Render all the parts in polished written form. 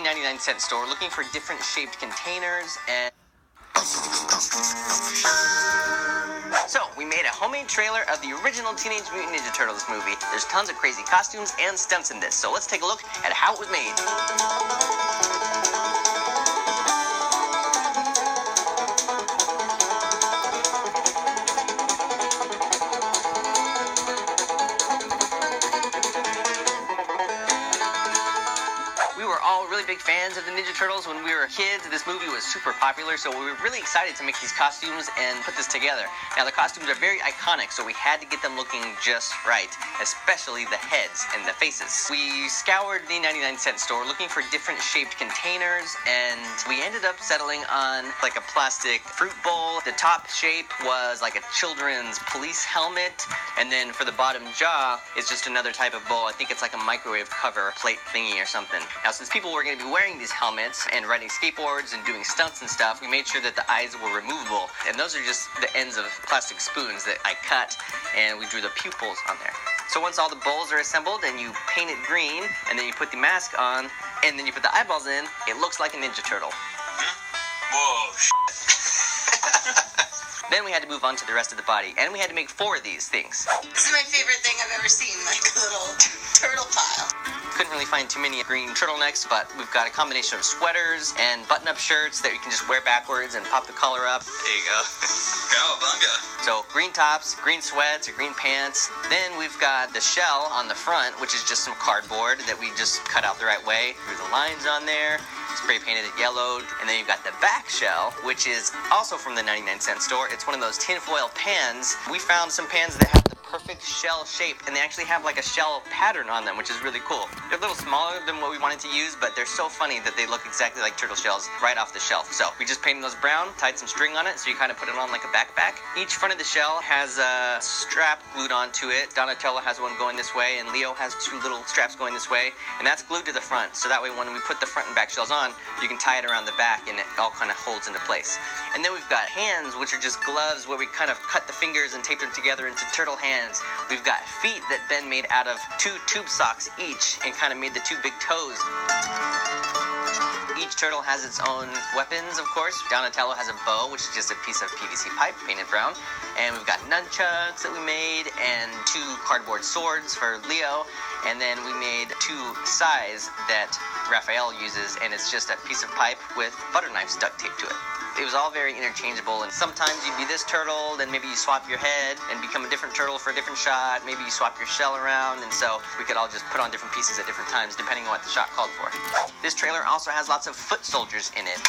99-cent store looking for different shaped containers and... So, we made a homemade trailer of the original Teenage Mutant Ninja Turtles movie. There's tons of crazy costumes and stunts in this, so let's take a look at how it was made. Big fans of the Ninja Turtles when we were kids. This movie was super popular, so we were really excited to make these costumes and put this together. Now, the costumes are very iconic, so we had to get them looking just right, especially the heads and the faces. We scoured the 99-cent store looking for different shaped containers, and we ended up settling on like a plastic fruit bowl. The top shape was like a children's police helmet, and then for the bottom jaw is just another type of bowl. I think it's like a microwave cover plate thingy or something. Now, since people were going to be wearing these helmets and riding skateboards and doing stunts and stuff, we made sure that the eyes were removable, and those are just the ends of plastic spoons that I cut, and we drew the pupils on there. So once all the bowls are assembled and you paint it green, and then you put the mask on, and then you put the eyeballs in, it looks like a Ninja Turtle. Whoa, Then we had to move on to the rest of the body, and we had to make 4 of these things. This is my favorite thing I've ever seen, like a little turtle pile. Couldn't really find too many green turtlenecks, but we've got a combination of sweaters and button-up shirts that you can just wear backwards and pop the collar up. There you go. Cowabunga. So green tops, green sweats, or green pants. Then we've got the shell on the front, which is just some cardboard that we just cut out the right way. Drew the lines on there, spray painted it yellowed. And then you've got the back shell, which is also from the 99-cent store. It's one of those tinfoil pans. We found some pans that have the perfect shell shape, and they actually have like a shell pattern on them, which is really cool. They're a little smaller than what we wanted to use, but they're so funny that they look exactly like turtle shells right off the shelf. So we just painted those brown, tied some string on it, so you kind of put it on like a backpack. Each front of the shell has a strap glued onto it. Donatello has one going this way, and Leo has 2 little straps going this way, and that's glued to the front. So that way when we put the front and back shells on, you can tie it around the back, and it all kind of holds into place. And then we've got hands, which are just gloves where we kind of cut the fingers and tape them together into turtle hands. We've got feet that Ben made out of 2 tube socks each and kind of made the 2 big toes. Each turtle has its own weapons, of course. Donatello has a bow, which is just a piece of PVC pipe painted brown. And we've got nunchucks that we made, and 2 cardboard swords for Leo. And then we made 2 sais that Raphael uses, and it's just a piece of pipe with butter knives duct taped to it. It was all very interchangeable, and sometimes you'd be this turtle, then maybe you swap your head and become a different turtle for a different shot. Maybe you swap your shell around, and so we could all just put on different pieces at different times depending on what the shot called for. This trailer also has lots of foot soldiers in it.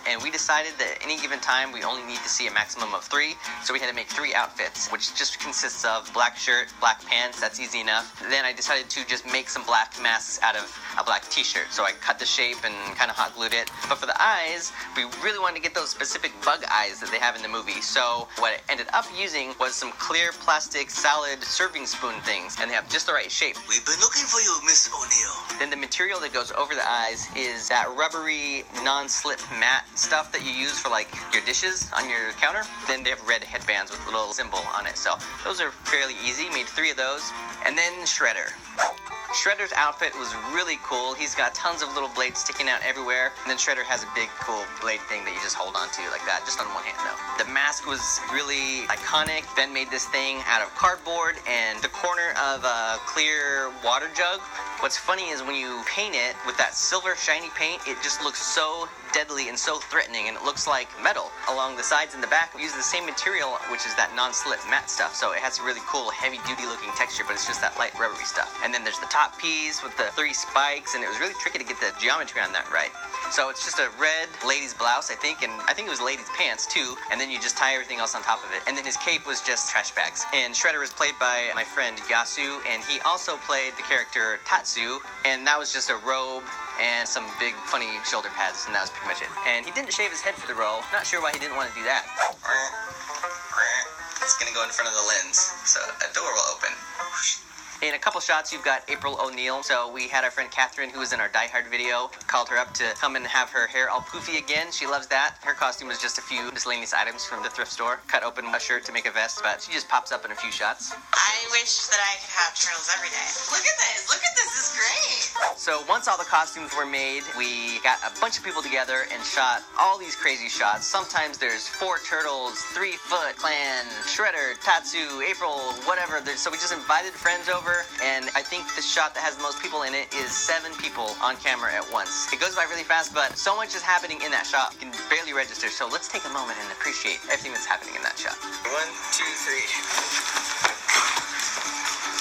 And we decided that at any given time we only need to see a maximum of 3, so we had to make 3 outfits, which just consists of black shirt, black pants. That's easy enough. Then I decided to just make some black masks out of a black t-shirt, so I cut the shape and kind of hot glued it. But for the eyes, we really wanted to get those specific bug eyes that they have in the movie, so what I ended up using was some clear plastic salad serving spoon things, and they have just the right shape. We've been looking for you, Miss O'Neill. Then the material that goes over the eyes is that rubbery non-slip matte stuff that you use for like your dishes on your counter. Then they have red headbands with a little symbol on it, so those are fairly easy. Made 3 of those. And then Shredder. Shredder's outfit was really cool. He's got tons of little blades sticking out everywhere, and then Shredder has a big cool blade thing that you just hold on to like that, just on one hand though. The mask was really iconic. Ben made this thing out of cardboard and the corner of a clear water jug. What's funny is when you paint it with that silver shiny paint, it just looks so deadly and so threatening, and it looks like metal. Along the sides and the back, we use the same material, which is that non-slip matte stuff, so it has a really cool heavy-duty looking texture, but it's just that light rubbery stuff. And then there's the top piece with the 3 spikes, and it was really tricky to get the geometry on that right. So it's just a red ladies blouse, I think, and I think it was ladies pants too, and then you just tie everything else on top of it. And then his cape was just trash bags. And Shredder was played by my friend Yasu, and he also played the character Tatsu, and that was just a robe and some big funny shoulder pads, and that was pretty much it. And he didn't shave his head for the role. Not sure why he didn't want to do that. It's gonna go in front of the lens, so a door will open. In a couple shots, you've got April O'Neil. So we had our friend Catherine, who was in our Die Hard video, called her up to come and have her hair all poofy again. She loves that. Her costume was just a few miscellaneous items from the thrift store. Cut open a shirt to make a vest, but she just pops up in a few shots. I wish that I could have turtles every day. Look at this. Look at this. This is great. So once all the costumes were made, we got a bunch of people together and shot all these crazy shots. Sometimes there's 4 turtles, 3 Foot Clan, Shredder, Tatsu, April, whatever. So we just invited friends over, and I think the shot that has the most people in it is 7 people on camera at once. It goes by really fast, but so much is happening in that shot, you can barely register. So let's take a moment and appreciate everything that's happening in that shot. 1, 2, 3.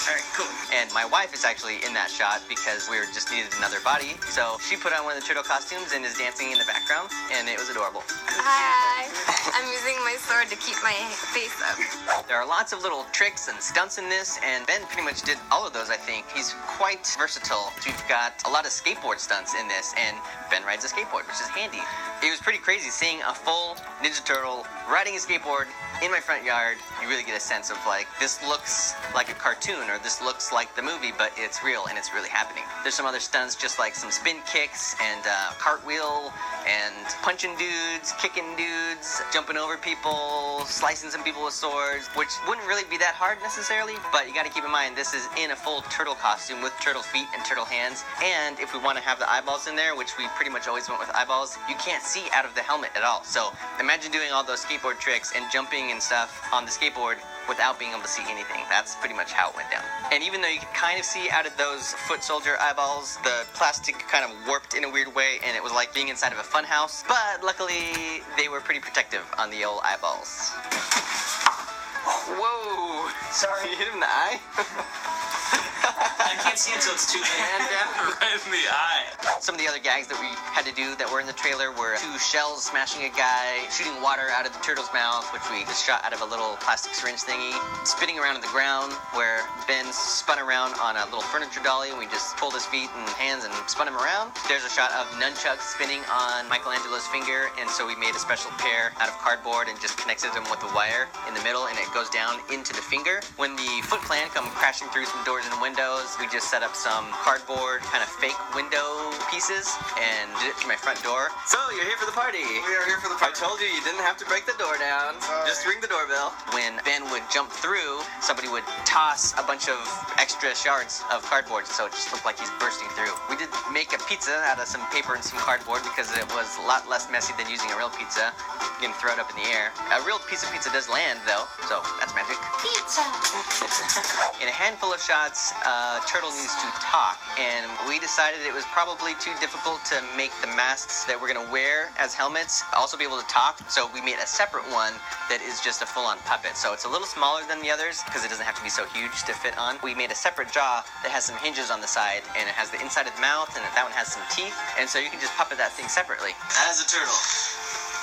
Alright, cool. And my wife is actually in that shot because we just needed another body. So she put on one of the turtle costumes and is dancing in the background, and it was adorable. Hi. I'm using my sword to keep my face up. There are lots of little tricks and stunts in this, and Ben pretty much did all of those, I think. He's quite versatile. We've got a lot of skateboard stunts in this, and Ben rides a skateboard, which is handy. It was pretty crazy seeing a full Ninja Turtle riding a skateboard in my front yard. You really get a sense of like, this looks like a cartoon, or this looks like the movie, but it's real and it's really happening. There's some other stunts, just like some spin kicks and cartwheel and punching dudes, kicking dudes, jumping over people, slicing some people with swords, which wouldn't really be that hard necessarily, but you got to keep in mind this is in a full turtle costume with turtle feet and turtle hands, and if we want to have the eyeballs in there, which we pretty much always went with eyeballs, you can't see out of the helmet at all. So imagine doing all those skateboard tricks and jumping and stuff on the skateboard without being able to see anything. That's pretty much how it went down. And even though you could kind of see out of those foot soldier eyeballs, the plastic kind of warped in a weird way, and it was like being inside of a fun house, but luckily they were pretty protective on the old eyeballs. Whoa! Sorry, you hit him in the eye? I can't see until it's too late. And Right in the eye. some of the other gags that we had to do that were in the trailer were 2 shells smashing a guy, shooting water out of the turtle's mouth, which we just shot out of a little plastic syringe thingy, spinning around on the ground, where Ben spun around on a little furniture dolly, and we just pulled his feet and hands and spun him around. There's a shot of nunchucks spinning on Michelangelo's finger, and so we made a special pair out of cardboard and just connected them with a wire in the middle, and it goes down into the finger. When the Foot Clan come crashing through some doors and windows, we just set up some cardboard kind of fake window pieces and did it through my front door. So you're here for the party. We are here for the I party. told you didn't have to break the door down. Sorry. Just ring the doorbell. When Ben would jump through, somebody would toss a bunch of extra shards of cardboard, so it just looked like he's bursting through. We did make a pizza out of some paper and some cardboard because it was a lot less messy than using a real pizza. You can throw it up in the air. A real piece of pizza does land though, so that's magic. Pizza. In a handful of shots, Turtle needs to talk, and we decided it was probably too difficult to make the masks that we're gonna wear as helmets also be able to talk, so we made a separate one that is just a full-on puppet. So it's a little smaller than the others because it doesn't have to be so huge to fit on. We made a separate jaw that has some hinges on the side, and it has the inside of the mouth, and that one has some teeth, and so you can just puppet that thing separately. As a turtle.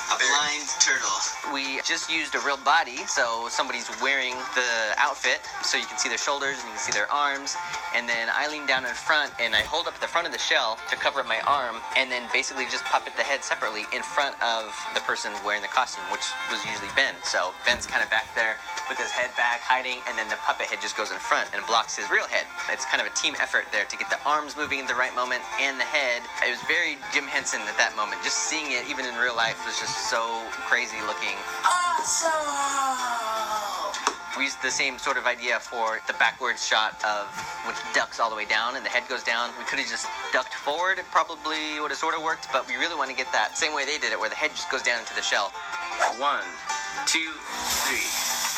A blind turtle. We just used a real body, so somebody's wearing the outfit, so you can see their shoulders and you can see their arms, and then I lean down in front and I hold up the front of the shell to cover up my arm, and then basically just puppet the head separately in front of the person wearing the costume, which was usually Ben. So Ben's kind of back there with his head back, hiding, and then the puppet head just goes in front and blocks his real head. It's kind of a team effort there to get the arms moving at the right moment and the head. It was very Jim Henson at that moment. Just seeing it, even in real life, was just so crazy looking. Awesome. We used the same sort of idea for the backwards shot of when he ducks all the way down and the head goes down. We could have just ducked forward. It probably would have sort of worked, but we really want to get that same way they did it, where the head just goes down into the shell. 1, 2, 3.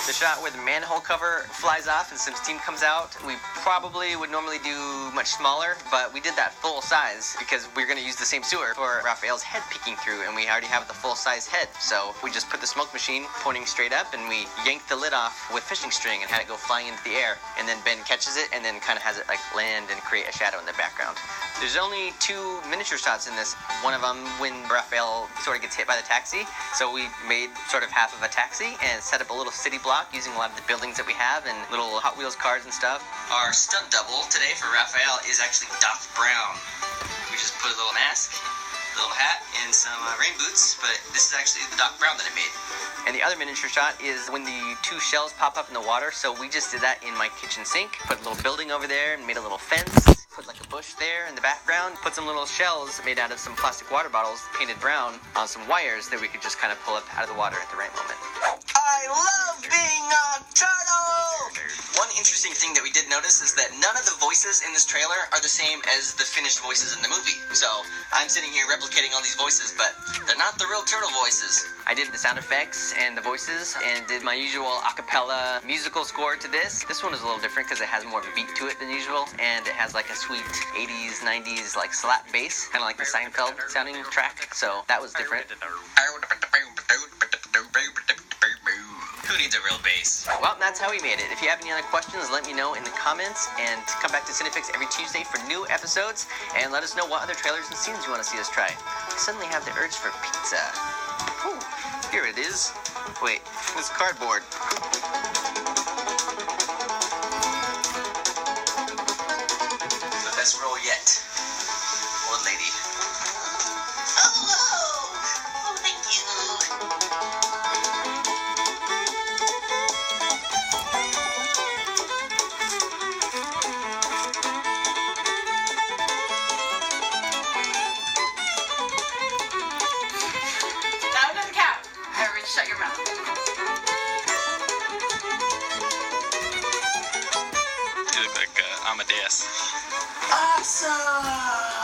The shot where the manhole cover flies off and some steam comes out, we probably would normally do much smaller, but we did that full size because we're going to use the same sewer for Raphael's head peeking through, and we already have the full size head. So we just put the smoke machine pointing straight up, and we yanked the lid off with fishing string and had it go flying into the air, and then Ben catches it and then kind of has it like land and create a shadow in the background. There's only 2 miniature shots in this. One of them when Raphael sort of gets hit by the taxi, so we made sort of half of a taxi and set up a little city block using a lot of the buildings that we have and little Hot Wheels cars and stuff. Our stunt double today for Raphael is actually Doc Brown. We just put a little mask, a little hat, and and some rain boots, but this is actually the Doc Brown that I made. And the other miniature shot is when the two shells pop up in the water, so we just did that in my kitchen sink. Put a little building over there and made a little fence. Put like a bush there in the background. Put some little shells made out of some plastic water bottles, painted brown, on some wires that we could just kind of pull up out of the water at the right moment. I love being a turtle! One interesting thing that we did notice is that none of the voices in this trailer are the same as the finished voices in the movie. So I'm sitting here replicating all these voices, but they're not the real turtle voices. I did the sound effects and the voices and did my usual a cappella musical score to this. This one is a little different because it has more of a beat to it than usual, and it has like a sweet 80s, 90s like slap bass, kind of like the Seinfeld sounding track. So that was different. Who needs a real bass? Well, that's how we made it. If you have any other questions, let me know in the comments, and come back to Cinefix every Tuesday for new episodes, and let us know what other trailers and scenes you want to see us try. I suddenly have the urge for pizza. Ooh, here it is. Wait, it's cardboard. The best roll yet. Old lady. Hello! Oh, thank you. That doesn't count. Everyone shut your mouth. You look like Amadeus. Awesome!